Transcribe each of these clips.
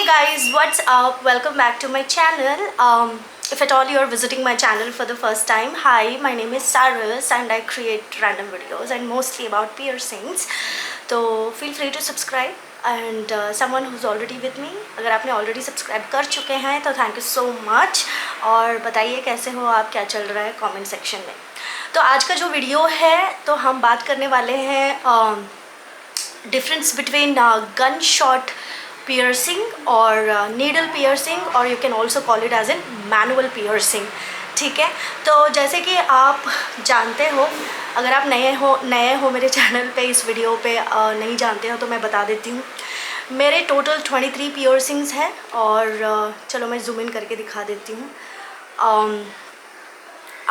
guys, what's up? Welcome back to my channel. If at all you're visiting my channel for the first time, hi, my name is Saras and I create random videos and mostly about piercings. So feel free to subscribe and someone who's already with me, अगर आपने already subscribe कर चुके हैं तो thank you so much. और बताइए कैसे हो आप, क्या चल रहा है comment section में. तो आज का जो वीडियो है तो हम बात करने वाले हैं difference between gunshot piercing और needle piercing, और you can also call it as in manual piercing. ठीक है, तो जैसे कि आप जानते हो, अगर आप नए हो मेरे चैनल पे, इस वीडियो पे नहीं जानते हो तो मैं बता देती हूँ. मेरे टोटल 23 piercings हैं और चलो मैं जूम इन करके दिखा देती हूँ.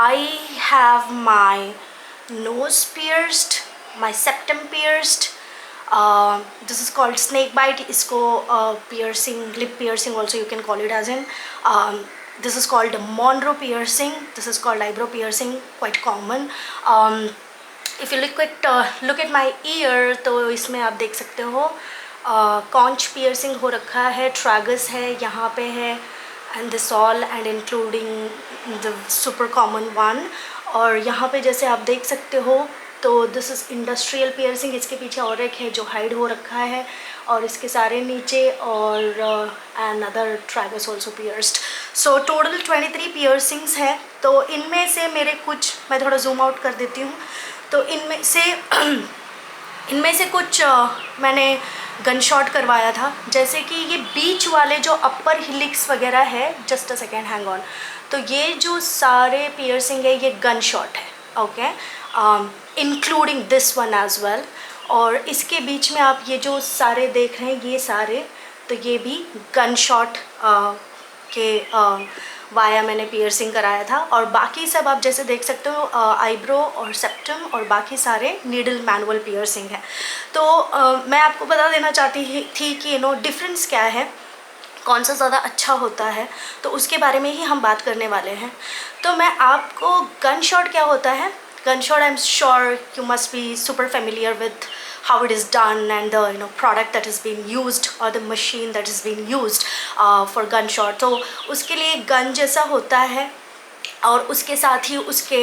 I have my nose pierced, my septum pierced. This is called snake bite. इसको piercing, lip piercing also you can call it as in. This is called Monroe piercing. This is called eyebrow piercing, quite common. If you look at my ear, तो इसमें आप देख सकते हो conch piercing हो रखा है, tragus है, यहाँ पे है, and this all and including the super common one. और यहाँ पे जैसे आप देख सकते हो तो दिस इज़ इंडस्ट्रियल पियर्सिंग. इसके पीछे और एक है जो हाइड हो रखा है और इसके सारे नीचे, और and other tragus also pierced. So total 23 piercings है. तो इनमें से मेरे कुछ, मैं थोड़ा जूम आउट कर देती हूँ, तो इनमें से कुछ मैंने गन शॉट करवाया था. जैसे कि ये बीच वाले जो अपर हिलिक्स वगैरह है, just a second, hang on. तो ये जो सारे पियर्सिंग है ये गन शॉट है, okay, including this one as well. और इसके बीच में आप ये जो सारे देख रहे हैं ये सारे, तो ये भी गन शॉट के वाया मैंने पियर्सिंग कराया था. और बाकी सब आप जैसे देख सकते हो आईब्रो और सेप्टम और बाकी सारे नीडल मैनुअल पियर्सिंग है. तो मैं आपको बता देना चाहती थी कि डिफरेंस क्या है, कौन सा ज़्यादा अच्छा होता है, तो उसके बारे में ही हम बात करने वाले हैं. तो मैं आपको गन शॉट क्या होता है, gunshot, I'm sure you must be super familiar with how it is done and the product that is being used or the machine that is being used for gunshot. तो उसके लिए gun जैसा होता है और उसके साथ ही उसके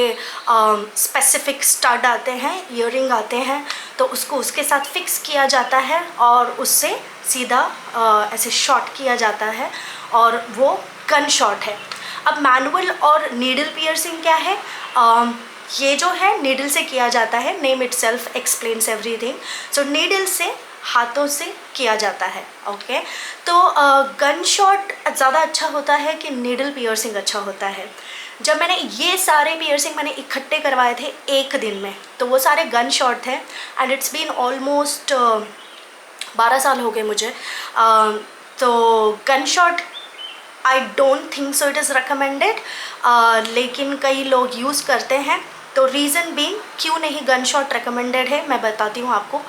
स्पेसिफिक स्टड आते हैं, ईयरिंग आते हैं, तो उसको उसके साथ फिक्स किया जाता है और उससे सीधा ऐसे शॉट किया जाता है और वो गन शॉट है. अब मैनुअल और नीडल पियर्सिंग क्या है, ये जो है नीडल से किया जाता है, नेम इटसेल्फ एक्सप्लेन्स एवरीथिंग. सो नीडल से, हाथों से किया जाता है, ओके. तो गन शॉट ज़्यादा अच्छा होता है कि नीडल पियर्सिंग अच्छा होता है. जब मैंने ये सारे पियर्सिंग मैंने इकट्ठे करवाए थे एक दिन में, तो वो सारे गन शॉट थे एंड इट्स बीन ऑलमोस्ट 12 साल हो गए मुझे. तो gun shot I don't think so it is recommended, लेकिन कई लोग यूज़ करते हैं. तो रीज़न बीइंग क्यों नहीं गन शॉट रिकमेंडेड है मैं बताती हूँ आपको.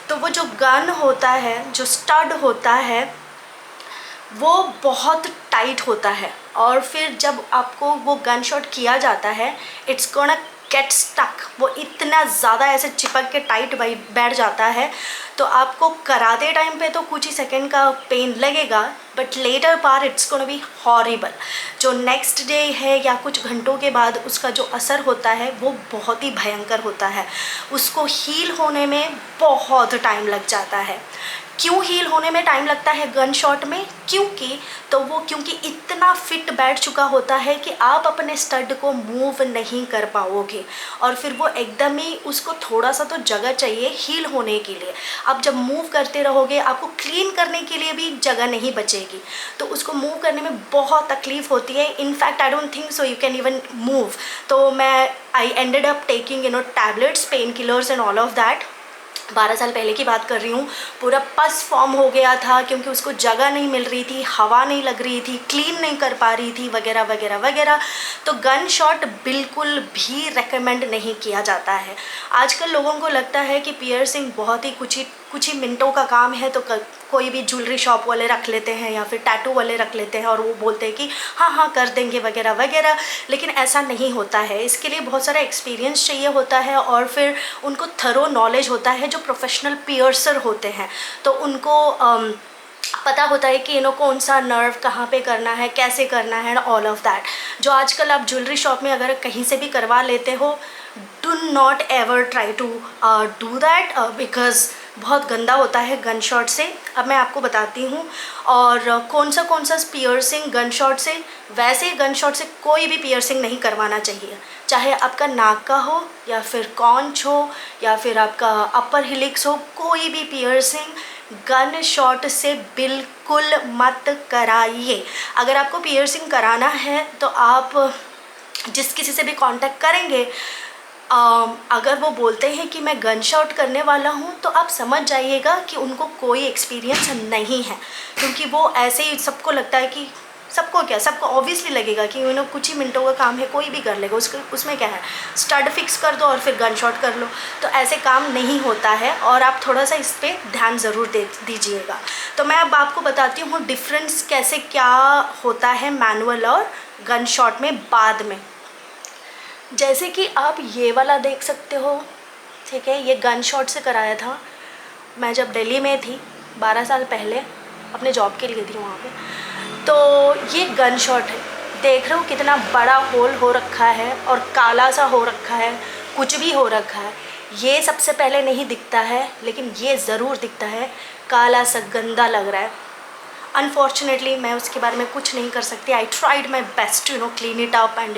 तो वो जो गन होता है, जो स्टड होता है, वो बहुत टाइट होता है और फिर जब आपको वो गन शॉट किया जाता है, इट्स गोना गेट स्टक. वो इतना ज़्यादा ऐसे चिपक के टाइट बैठ जाता है, तो आपको कराते टाइम पे तो कुछ ही सेकंड का पेन लगेगा, but later par it's gonna be horrible. जो नेक्स्ट डे है या कुछ घंटों के बाद उसका जो असर होता है वो बहुत ही भयंकर होता है. उसको हील होने में बहुत टाइम लग जाता है. क्यों हील होने में टाइम लगता है गन शॉट में, क्योंकि इतना फिट बैठ चुका होता है कि आप अपने स्टड को मूव नहीं कर पाओगे और फिर वो एकदम ही, उसको थोड़ा सा तो जगह चाहिए हील होने के लिए. आप जब मूव करते रहोगे आपको क्लीन करने के लिए भी जगह नहीं बचेगी, तो उसको मूव करने में बहुत तकलीफ़ होती है. In fact I don't think so you can even move. तो I ended up taking tablets, pain killers and all of that. 12 साल पहले की बात कर रही हूँ. पूरा पस फॉर्म हो गया था क्योंकि उसको जगह नहीं मिल रही थी, हवा नहीं लग रही थी, क्लीन नहीं कर पा रही थी, वगैरह वगैरह वगैरह. तो गन शॉट बिल्कुल भी रेकमेंड नहीं किया जाता है. आजकल लोगों को लगता है कि पियर्सिंग बहुत ही कुछ ही मिनटों का काम है, तो कोई भी ज्वेलरी शॉप वाले रख लेते हैं या फिर टैटू वाले रख लेते हैं और वो बोलते हैं कि हाँ कर देंगे वगैरह वगैरह. लेकिन ऐसा नहीं होता है. इसके लिए बहुत सारा एक्सपीरियंस चाहिए होता है और फिर उनको थरो नॉलेज होता है. जो प्रोफेशनल पियर्सर होते हैं तो उनको पता होता है कि कौन सा नर्व कहाँ पे करना है, कैसे करना है, ऑल ऑफ दैट। जो आजकल आप ज्वेलरी शॉप में अगर कहीं से भी करवा लेते हो, do not ever try to do that, because बहुत गंदा होता है गन शॉट से। अब मैं आपको बताती हूँ। और कौन सा पियर्सिंग गन शॉट से, वैसे गन शॉट से कोई भी पियर्सिंग नहीं करवाना चाहिए, चाहे आपका नाक का हो या फिर कॉन्च हो या फिर आपका अपर हिलिक्स हो, कोई भी पियर्सिंग गन शॉट से बिल्कुल मत कराइए। अगर आपको पियर्सिंग कराना है तो आप जिस किसी से भी कांटेक्ट करेंगे, अगर वो बोलते हैं कि मैं गन शॉट करने वाला हूँ, तो आप समझ जाइएगा कि उनको कोई एक्सपीरियंस नहीं है। क्योंकि वो ऐसे ही सबको लगता है कि सबको ऑब्वियसली लगेगा कि कुछ ही मिनटों का काम है, कोई भी कर लेगा, उसमें क्या है, स्टड फिक्स कर दो और फिर गन शॉट कर लो। तो ऐसे काम नहीं होता है, और आप थोड़ा सा इस पर ध्यान ज़रूर दे दीजिएगा। तो मैं अब आपको बताती हूँ डिफरेंस कैसे क्या होता है मैनुअल और गन शॉट में बाद में। जैसे कि आप ये वाला देख सकते हो, ठीक है, ये गन शॉट से कराया था। मैं जब दिल्ली में थी 12 साल पहले, अपने जॉब के लिए थी वहाँ पे। तो ये गन शॉट है, देख रहे हो कितना बड़ा होल हो रखा है और काला सा हो रखा है, कुछ भी हो रखा है। ये सबसे पहले नहीं दिखता है, लेकिन ये ज़रूर दिखता है, काला सा गंदा लग रहा है। अनफॉर्चुनेटली मैं उसके बारे में कुछ नहीं कर सकती। I tried my best to clean it up and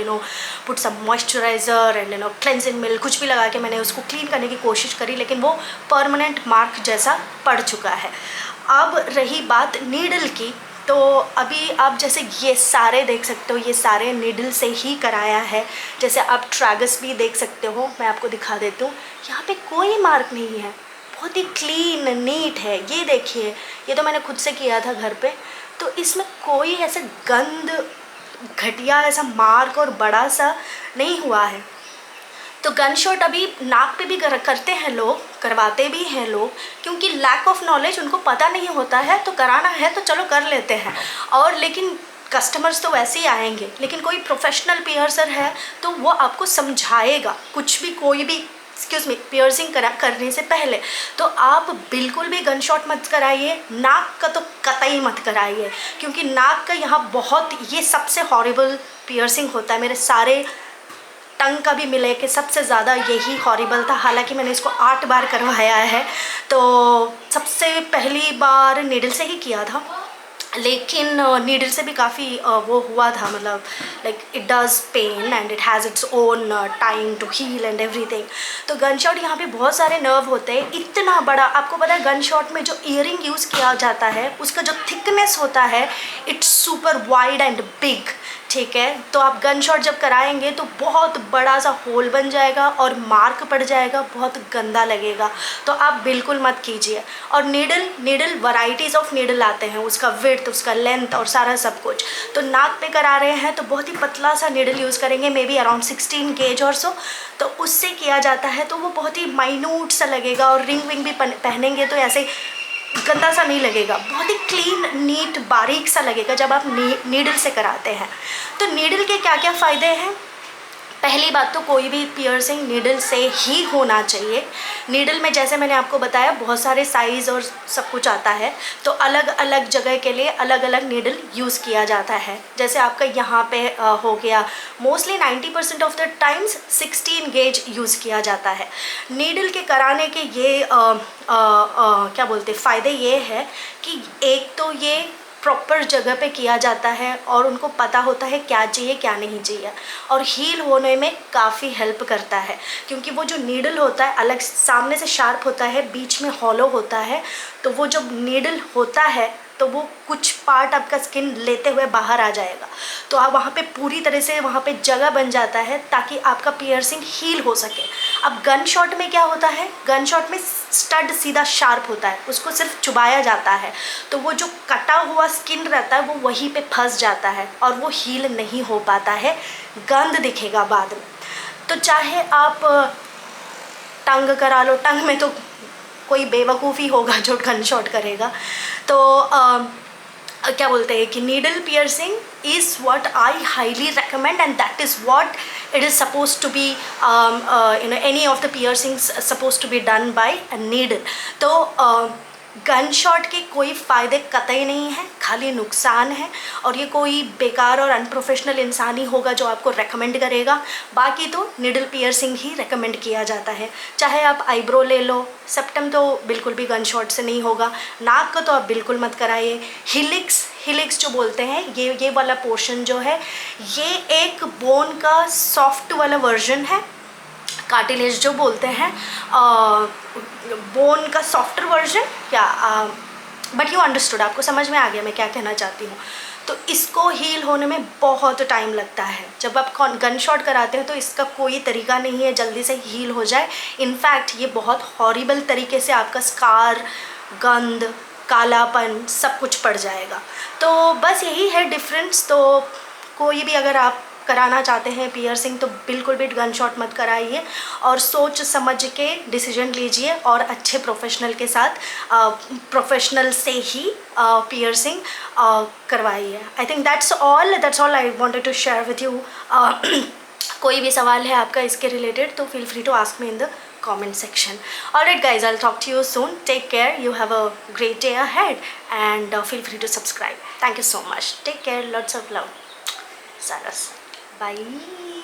put some moisturiser and cleansing milk, कुछ भी लगा के मैंने उसको क्लीन करने की कोशिश करी, लेकिन वो परमानेंट मार्क जैसा पड़ चुका है। अब रही बात नीडल की, तो अभी आप जैसे ये सारे देख सकते हो, ये सारे नीडल से ही कराया है। जैसे आप ट्रैगस भी देख सकते हो, मैं आपको दिखा देती हूँ, यहाँ पे कोई मार्क नहीं है, बहुत ही क्लीन नीट है। ये देखिए, ये तो मैंने खुद से किया था घर पे, तो इसमें कोई ऐसे गंद घटिया ऐसा मार्क और बड़ा सा नहीं हुआ है। तो गन शॉट अभी नाक पे भी करते हैं लोग, करवाते भी हैं लोग, क्योंकि लैक ऑफ नॉलेज, उनको पता नहीं होता है, तो कराना है तो चलो कर लेते हैं। और लेकिन कस्टमर्स तो वैसे ही आएंगे, लेकिन कोई प्रोफेशनल पियर्सर है तो वो आपको समझाएगा कुछ भी, कोई भी एक्सक्यूज़ मी पियर्सिंग करने से पहले। तो आप बिल्कुल भी गन शॉट मत कराइए, नाक का तो कतई मत कराइए, क्योंकि नाक का यहाँ बहुत, ये सबसे हॉरिबल पियर्सिंग होता है। मेरे सारे टंग का भी मिले कि सबसे ज़्यादा यही हॉरिबल था। हालांकि मैंने इसको 8 बार करवाया है, तो सबसे पहली बार नीडल से ही किया था, लेकिन नीडल से भी काफ़ी वो हुआ था, मतलब like it does pain and it has its own time to heal and everything. तो गन शॉट यहाँ पे बहुत सारे नर्व होते हैं, इतना बड़ा। आपको पता है गन शॉट में जो ईयरिंग यूज़ किया जाता है, उसका जो थिकनेस होता है, it's super wide and big, ठीक है। तो आप गन शॉट जब कराएंगे तो बहुत बड़ा सा होल बन जाएगा और मार्क पड़ जाएगा, बहुत गंदा लगेगा, तो आप बिल्कुल मत कीजिए। और नीडल वैरायटीज़ ऑफ नीडल आते हैं, उसका विड्थ, उसका लेंथ और सारा सब कुछ। तो नाक पे करा रहे हैं तो बहुत ही पतला सा नीडल यूज़ करेंगे, मे बी अराउंड 16 गेज और सो, तो उससे किया जाता है, तो वो बहुत ही माइन्यूट सा लगेगा। और रिंग विंग भी पहनेंगे तो ऐसे गंदा सा नहीं लगेगा, बहुत ही क्लीन नीट बारीक सा लगेगा जब आप नीडल से कराते हैं। तो नीडल के क्या क्या फ़ायदे हैं? पहली बात तो कोई भी पियर्सिंग नीडल से ही होना चाहिए। नीडल में जैसे मैंने आपको बताया बहुत सारे साइज़ और सब कुछ आता है, तो अलग अलग जगह के लिए अलग अलग नीडल यूज़ किया जाता है। जैसे आपका यहाँ पे हो गया, mostly 90% of the times 16 gauge use किया जाता है। नीडल के कराने के ये क्या बोलते फ़ायदे ये है कि एक तो ये प्रॉपर जगह पे किया जाता है और उनको पता होता है क्या चाहिए क्या नहीं चाहिए, और हील होने में काफ़ी हेल्प करता है, क्योंकि वो जो नीडल होता है अलग सामने से शार्प होता है, बीच में हॉलो होता है, तो वो जो नीडल होता है तो वो कुछ पार्ट आपका स्किन लेते हुए बाहर आ जाएगा, तो आप वहाँ पे पूरी तरह से वहाँ पे जगह बन जाता है ताकि आपका पियर्सिंग हील हो सके। अब गन शॉट में क्या होता है, गन शॉट में स्टड सीधा शार्प होता है, उसको सिर्फ चुभाया जाता है, तो वो जो कटा हुआ स्किन रहता है वो वहीं पे फंस जाता है और वो हील नहीं हो पाता है, गंद दिखेगा बाद में। तो चाहे आप टंग करा लो, टंग में तो कोई बेवकूफ़ी होगा जो गन शॉट करेगा। तो क्या बोलते हैं कि needle piercing is what I highly recommend and that is what it is supposed to be any of the piercings supposed to be done by a needle. तो गन शॉट के कोई फ़ायदे कतई नहीं है, खाली नुकसान है। और ये कोई बेकार और अनप्रोफेशनल इंसान ही होगा जो आपको रेकमेंड करेगा, बाकी तो निडल पियर्सिंग ही रेकमेंड किया जाता है। चाहे आप आईब्रो ले लो, सेप्टम तो बिल्कुल भी गन शॉट से नहीं होगा, नाक का तो आप बिल्कुल मत कराइए। हिलिक्स जो बोलते हैं, ये वाला पोर्शन जो है, ये एक बोन का सॉफ्ट वाला वर्जन है, कार्टिलेज जो बोलते हैं, बोन का सॉफ्टर वर्जन, या बट यू अंडरस्टूड, आपको समझ में आ गया मैं क्या कहना चाहती हूँ। तो इसको हील होने में बहुत टाइम लगता है। जब आप गन शॉट कराते हैं तो इसका कोई तरीका नहीं है जल्दी से हील हो जाए। इनफैक्ट ये बहुत हॉरिबल तरीके से आपका स्कार, गंद, कालापन सब कुछ पड़ जाएगा। तो बस यही है डिफरेंस। तो कोई भी अगर आप कराना चाहते हैं पियर्सिंग तो बिल्कुल भी गन शॉट मत कराइए, और सोच समझ के डिसीजन लीजिए, और अच्छे प्रोफेशनल के साथ, प्रोफेशनल से ही पियर्सिंग करवाइए। I think that's all I wanted to share with you. कोई भी सवाल है आपका इसके रिलेटेड तो feel free to ask me in the comment section. Alright guys, I'll talk to you soon. Take care. You have a great day ahead, and feel free to subscribe. Thank you so much. Take care. Lots of love. Saras. Bye.